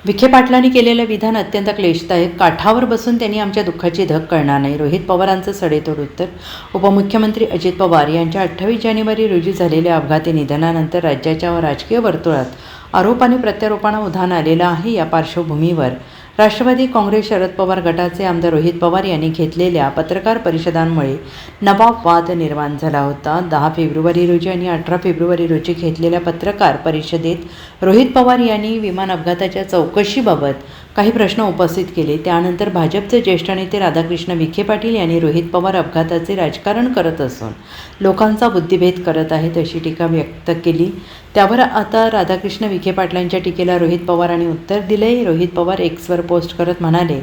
विखे पाटलांनी केलेलं विधान अत्यंत क्लेशदायक. काठावर बसून त्यांनी आमच्या दुःखाची धग कळणार नाही. रोहित पवारांचं सडेतोड उत्तर. उपमुख्यमंत्री अजित पवार यांच्या 28 जानेवारी रोजी झालेल्या अपघाती निधनानंतर राज्याच्या व राजकीय वर्तुळात आरोप आणि प्रत्यारोपांना उधाण आलेलं आहे. या पार्श्वभूमीवर राष्ट्रवादी काँग्रेस शरद पवार गटाचे आमदार रोहित पवार यांनी घेतलेल्या पत्रकार परिषदांमुळे नवा वाद निर्माण झाला होता. 10 फेब्रुवारी रोजी आणि 18 फेब्रुवारी रोजी घेतलेल्या पत्रकार परिषदेत रोहित पवार यांनी विमान अपघाताच्या चौकशीबाबत काही प्रश्न उपस्थित केले. त्यानंतर भाजपचे ज्येष्ठ नेते राधाकृष्ण विखे पाटील यांनी रोहित पवार अपघाताचे राजकारण करत असून लोकांचा बुद्धिभेद करत आहेत अशी टीका व्यक्त केली. त्यावर आता राधाकृष्ण विखे पाटलांच्या टीकेला रोहित पवारांनी उत्तर दिले. रोहित पवार एक्सवर पोस्ट करत म्हणाले,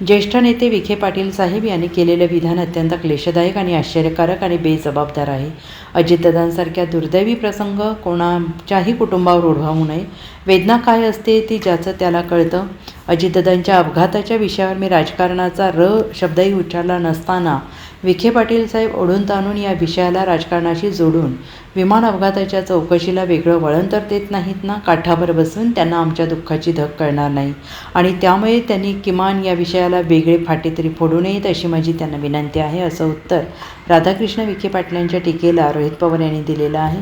ज्येष्ठ नेते विखे पाटील साहेब यांनी केलेलं विधान अत्यंत क्लेशदायक आणि आश्चर्यकारक आणि बेजबाबदार आहे. अजितदादांसारख्या दुर्दैवी प्रसंग कोणाच्याही कुटुंबावर ओढावू नये. वेदना काय असते ती ज्याचं त्याला कळतं. अजितदादांच्या अपघाताच्या विषयावर मी राजकारणाचा शब्दही उच्चारला नसताना विखे पाटील साहेब ओढून ताणून या विषयाला राजकारणाशी जोडून विमान अपघाताच्या चौकशीला वेगळं वळण तर देत नाहीत ना. काठावर बसून त्यांना आमच्या दुःखाची धग कळणार नाही आणि त्यामुळे त्यांनी किमान या विषयाला वेगळे फाटे तरी फोडू नयेत अशी माझी त्यांना विनंती आहे, असं उत्तर राधाकृष्ण विखे पाटलांच्या टीकेला रोहित पवार यांनी दिलेलं आहे.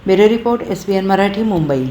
Bureau report, SBN Marathi, Mumbai.